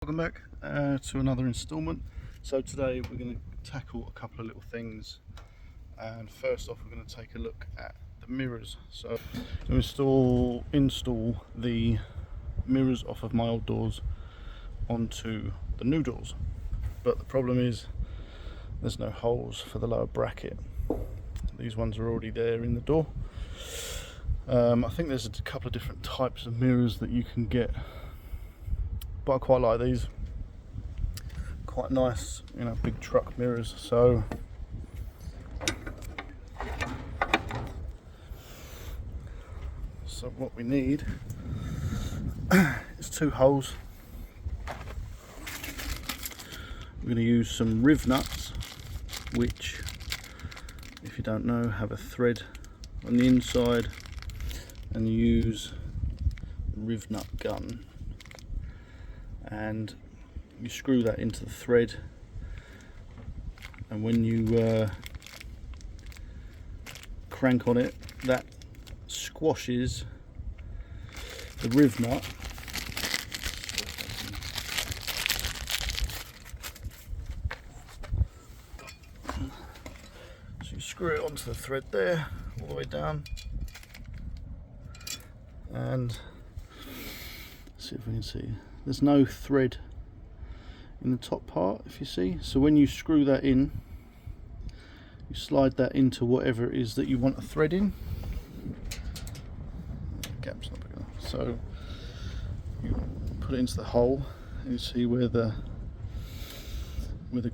Welcome back to another instalment. So today we're going to tackle a couple of little things, and first off we're going to take a look at the mirrors. So I'm going to install the mirrors off of my old doors onto the new doors, but the problem is there's no holes for the lower bracket. These ones are already there in the door. I think there's a couple of different types of mirrors that you can get, but I quite like these. Quite nice, you know, big truck mirrors. So what we need is two holes. We're going to use some riv nuts, which, if you don't know, have a thread on the inside, and use a riv nut gun, and you screw that into the thread, and when you crank on it, that squashes the riv nut. So you screw it onto the thread there, all the way down, and let's see if we can see. There's no thread in the top part, if you see. So when you screw that in, you slide that into whatever it is that you want a thread in. The gap's not big enough. So you put it into the hole, and you see where the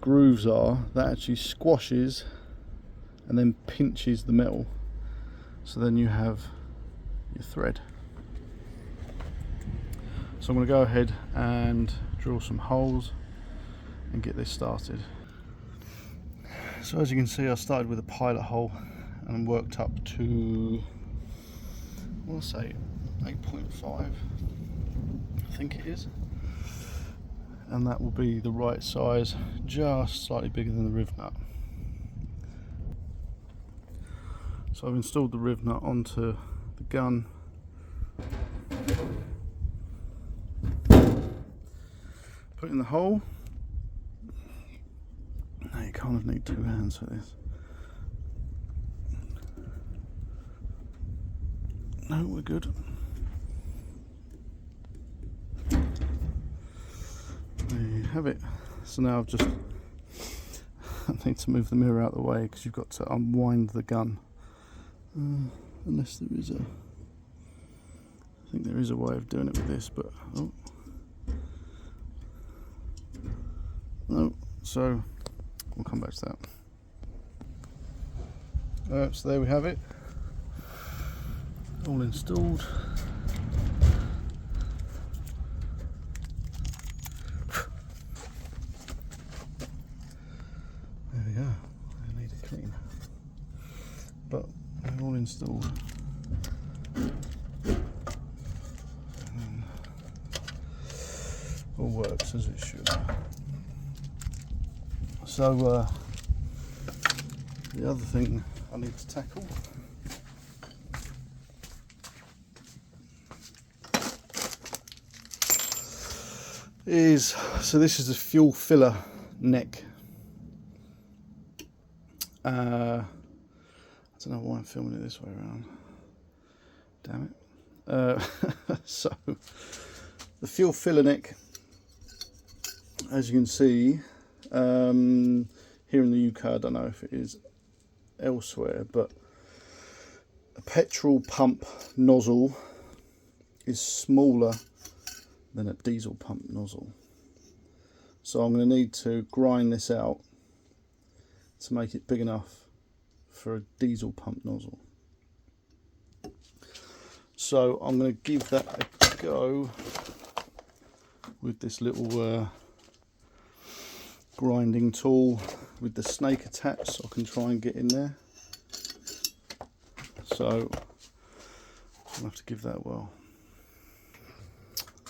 grooves are. That actually squashes and then pinches the metal, so then you have your thread. So I'm going to go ahead and drill some holes and get this started. So as you can see, I started with a pilot hole and worked up to, I want to say 8.5, I think it is, and that will be the right size, just slightly bigger than the riv nut. So I've installed the riv nut onto the gun. Put it in the hole. Now you kind of need two hands for this. No, we're good. There you have it. So now I've just I need to move the mirror out of the way, because you've got to unwind the gun. Unless there is I think there is a way of doing it with this, but oh. No, so we'll come back to that. So there we have it, all installed. There we go. I need it clean, but they're all installed. And all works as it should. So the other thing I need to tackle is, so this is a fuel filler neck. I don't know why I'm filming it this way around, damn it. So the fuel filler neck, as you can see, here in the UK, I don't know if it is elsewhere, but a petrol pump nozzle is smaller than a diesel pump nozzle. So I'm going to need to grind this out to make it big enough for a diesel pump nozzle. So I'm going to give that a go with this little grinding tool with the snake attached, so I can try and get in there. So I'll have to give that a whirl.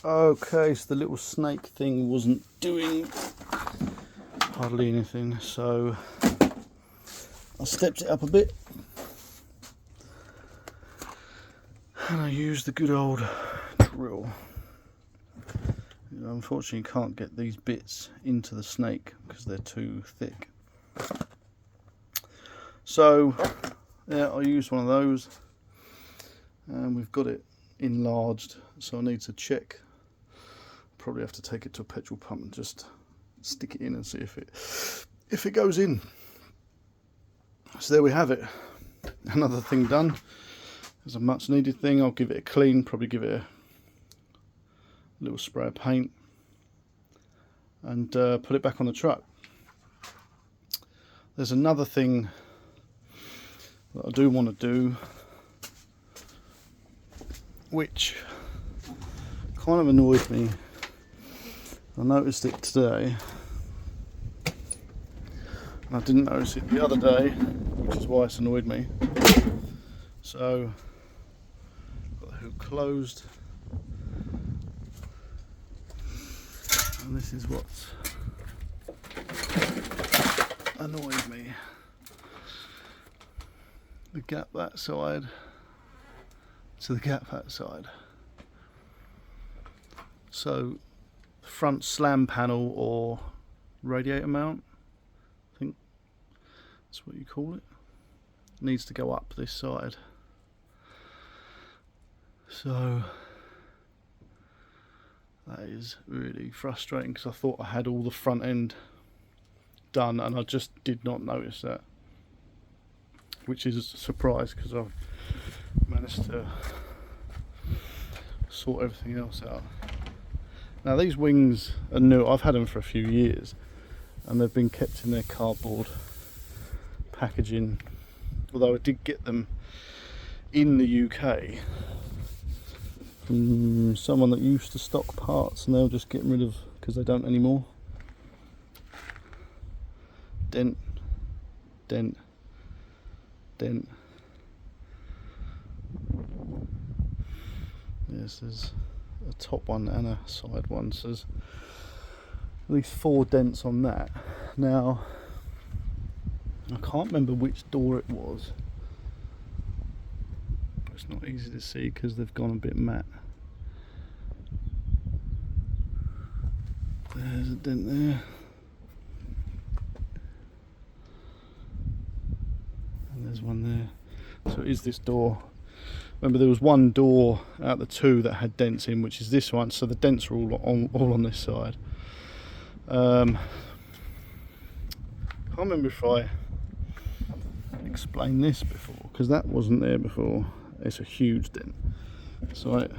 Okay, so the little snake thing wasn't doing hardly anything, so I stepped it up a bit and I used the good old drill. unfortunately can't get these bits into the snake because they're too thick. So yeah, I used one of those and we've got it enlarged, so I need to check. Probably have to take it to a petrol pump and just stick it in and see if it goes in. So there we have it, another thing done. It's a much needed thing. I'll give it a clean, probably give it a little spray of paint and put it back on the truck. There's another thing that I do want to do, which kind of annoyed me. I noticed it today, and I didn't notice it the other day, which is why it's annoyed me. So, got the hood closed, and this is what's annoyed me. The gap that side to the gap that side. So, front slam panel or radiator mount, I think that's what you call it, needs to go up this side. So that is really frustrating because I thought I had all the front end done and I just did not notice that, which is a surprise because I've managed to sort everything else out. Now these wings are new, I've had them for a few years and they've been kept in their cardboard packaging, although I did get them in the UK from someone that used to stock parts and they're just getting rid of because they don't anymore. Dent, dent, dent. Yes, there's a top one and a side one, so there's at least 4 dents on that. Now I can't remember which door it was. It's not easy to see because they've gone a bit matte. There's a dent there, and there's one there. So it is this door. Remember, there was one door out of the 2 that had dents in, which is this one. So the dents are all on this side. Can't remember if I explained this before, because that wasn't there before. It's a huge dent. So it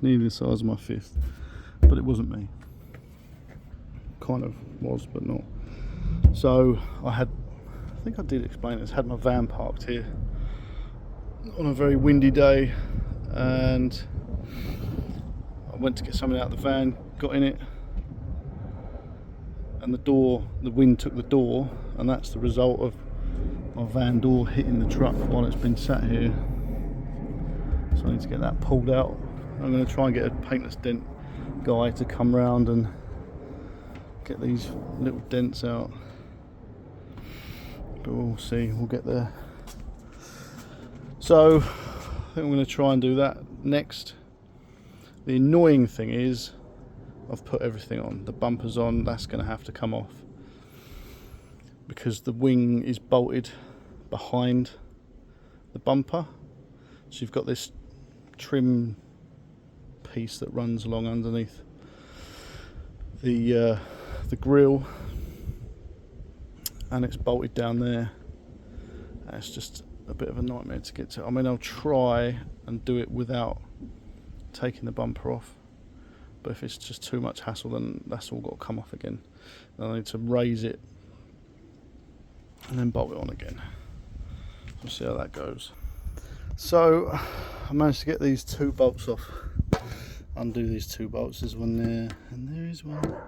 nearly the size of my fist, but it wasn't me. Kind of was, but not. So I think I did explain this. Had my van parked here on a very windy day, and I went to get something out of the van, got in it, and the wind took the door, and that's the result of my van door hitting the truck while it's been sat here. So I need to get that pulled out. I'm going to try and get a paintless dent guy to come round and get these little dents out, but we'll see, we'll get there. So I think I'm going to try and do that next. The annoying thing is I've put everything on, the bumper's on, that's going to have to come off because the wing is bolted behind the bumper. So you've got this trim piece that runs along underneath the grille, and it's bolted down there. And it's just a bit of a nightmare to get to. I mean, I'll try and do it without taking the bumper off, but if it's just too much hassle, then that's all got to come off again. And I need to raise it and then bolt it on again. We'll see how that goes. So I managed to get these 2 bolts off, undo these 2 bolts. There's one there, and there is one a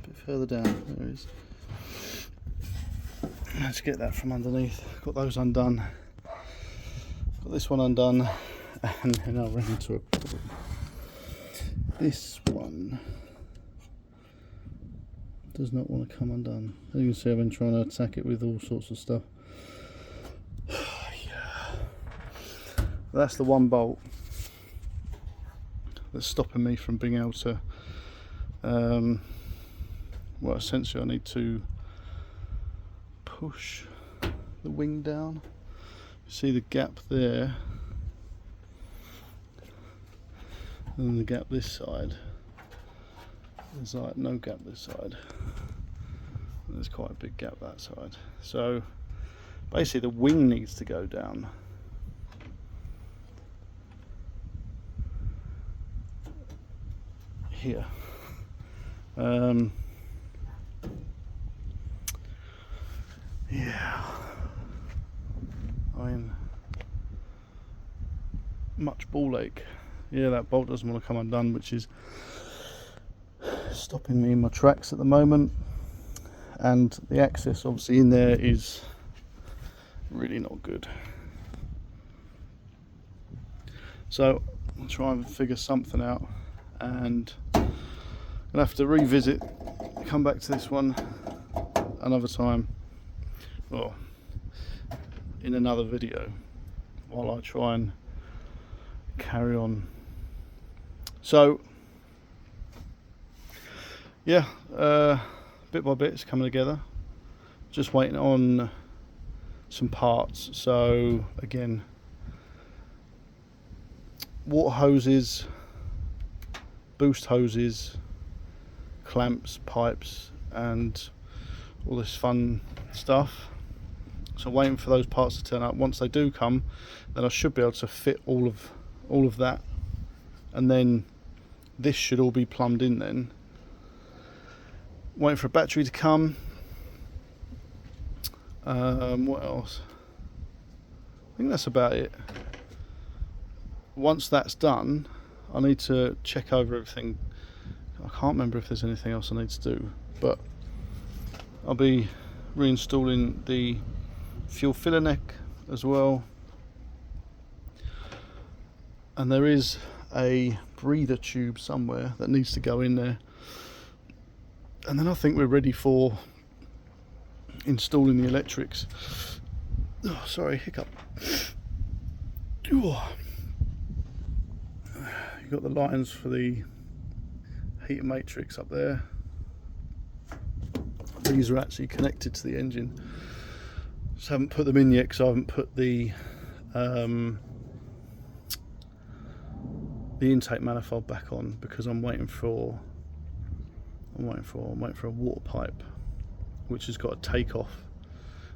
bit further down. There is. Let's get that from underneath. Got those undone. Got this one undone, and then I'll run into a problem. This one does not want to come undone. As you can see, I've been trying to attack it with all sorts of stuff. Yeah. That's the one bolt that's stopping me from being able to well, essentially I need to push the wing down. See the gap there, and the gap this side. There's like no gap this side. There's quite a big gap that side. So basically the wing needs to go down. Here. Yeah. I mean, much ball ache. Yeah, that bolt doesn't want to come undone, which is stopping me in my tracks at the moment. And the access obviously in there is really not good. So I'll try and figure something out, and I'll have to revisit, come back to this one another time, or in another video, while I try and carry on. So yeah, bit by bit it's coming together, just waiting on some parts. So again, water hoses, boost hoses, clamps, pipes, and all this fun stuff. So waiting for those parts to turn up. Once they do come, then I should be able to fit all of that, and then this should all be plumbed in then. Waiting for a battery to come. What else? I think that's about it. Once that's done, I need to check over everything. I can't remember if there's anything else I need to do, but I'll be reinstalling the fuel filler neck as well, and there is a breather tube somewhere that needs to go in there, and then I think we're ready for installing the electrics. Oh, sorry, hiccup. You've got the lines for the heater matrix up there. These are actually connected to the engine. Just haven't put them in yet because I haven't put the intake manifold back on, because I'm waiting for a water pipe which has got a takeoff,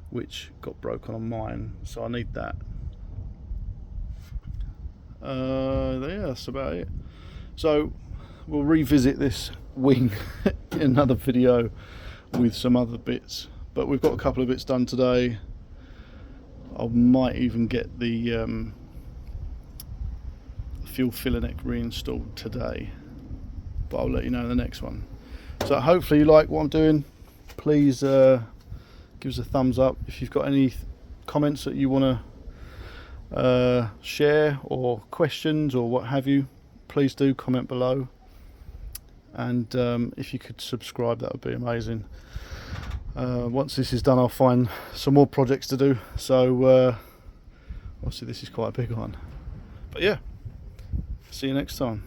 which got broken on mine, so I need that. Yeah, that's about it. So we'll revisit this wing in another video with some other bits, but we've got a couple of bits done today. I might even get the fuel filler neck reinstalled today, but I'll let you know in the next one. So hopefully you like what I'm doing. Please give us a thumbs up. If you've got any comments that you want to share, or questions, or what have you, please do comment below. And if you could subscribe, that would be amazing. Once this is done, I'll find some more projects to do. So obviously this is quite a big one. But yeah, see you next time.